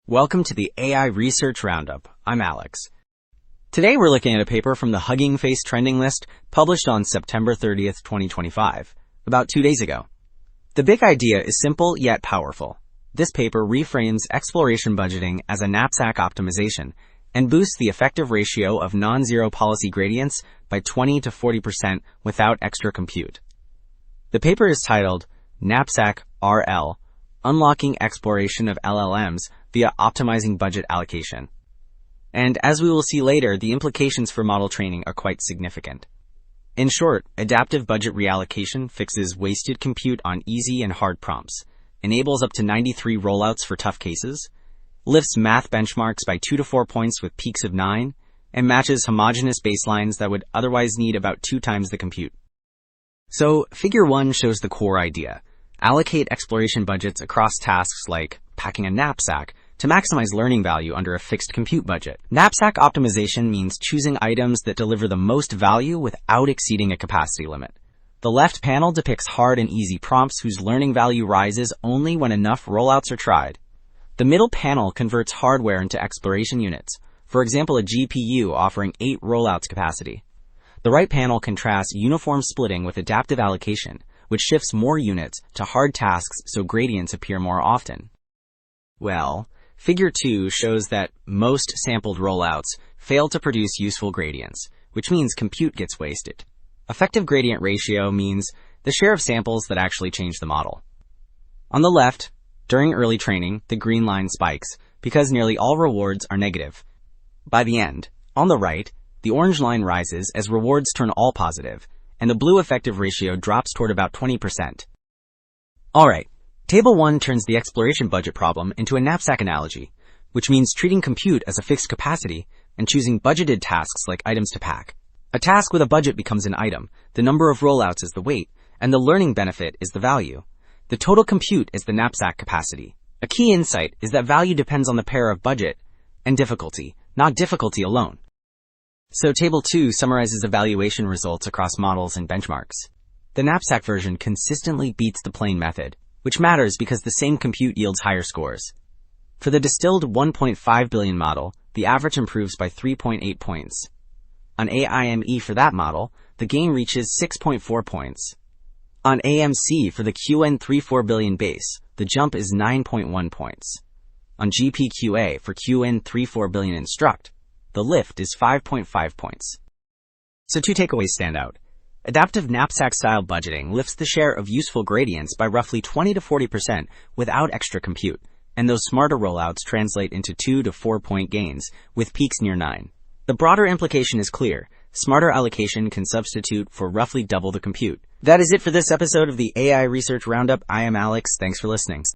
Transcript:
Welcome to the AI Research Roundup. I'm Alex. Today we're looking at a paper from the Hugging Face trending list published on September 30th, 2025, about 2 days ago. The big idea is simple yet powerful. This paper reframes exploration budgeting as a knapsack optimization and boosts the effective ratio of non-zero policy gradients by 20 to 40% without extra compute. The paper is titled Knapsack RL, Unlocking Exploration of LLMs via Optimizing Budget Allocation. And as we will see later, the implications for model training are quite significant. In short, adaptive budget reallocation fixes wasted compute on easy and hard prompts, enables up to 93 rollouts for tough cases, lifts math benchmarks by 2 to 4 points with peaks of 9, and matches homogeneous baselines that would otherwise need about 2 times the compute. So, Figure 1 shows the core idea. Allocate exploration budgets across tasks like packing a knapsack to maximize learning value under a fixed compute budget. Knapsack optimization means choosing items that deliver the most value without exceeding a capacity limit. The left panel depicts hard and easy prompts whose learning value rises only when enough rollouts are tried. The middle panel converts hardware into exploration units, for example a GPU offering 8 rollouts capacity. The right panel contrasts uniform splitting with adaptive allocation, which shifts more units to hard tasks so gradients appear more often. Well, Figure 2 shows that most sampled rollouts fail to produce useful gradients, which means compute gets wasted. Effective gradient ratio means the share of samples that actually change the model. On the left, during early training, the green line spikes because nearly all rewards are negative. By the end, on the right, the orange line rises as rewards turn all positive, and the blue effective ratio drops toward about 20%. Alright, Table 1 turns the exploration budget problem into a knapsack analogy, which means treating compute as a fixed capacity and choosing budgeted tasks like items to pack. A task with a budget becomes an item, the number of rollouts is the weight, and the learning benefit is the value. The total compute is the knapsack capacity. A key insight is that value depends on the pair of budget and difficulty, not difficulty alone. So Table 2 summarizes evaluation results across models and benchmarks. The knapsack version consistently beats the plain method, which matters because the same compute yields higher scores. For the distilled 1.5 billion model, the average improves by 3.8 points. On AIME for that model, the gain reaches 6.4 points. On AMC for the QN34 billion base, the jump is 9.1 points. On GPQA for QN34 billion instruct, the lift is 5.5 points. So 2 takeaways stand out. Adaptive knapsack-style budgeting lifts the share of useful gradients by roughly 20 to 40% without extra compute, and those smarter rollouts translate into 2 to 4 point gains, with peaks near 9. The broader implication is clear. Smarter allocation can substitute for roughly double the compute. That is it for this episode of the AI Research Roundup. I am Alex. Thanks for listening.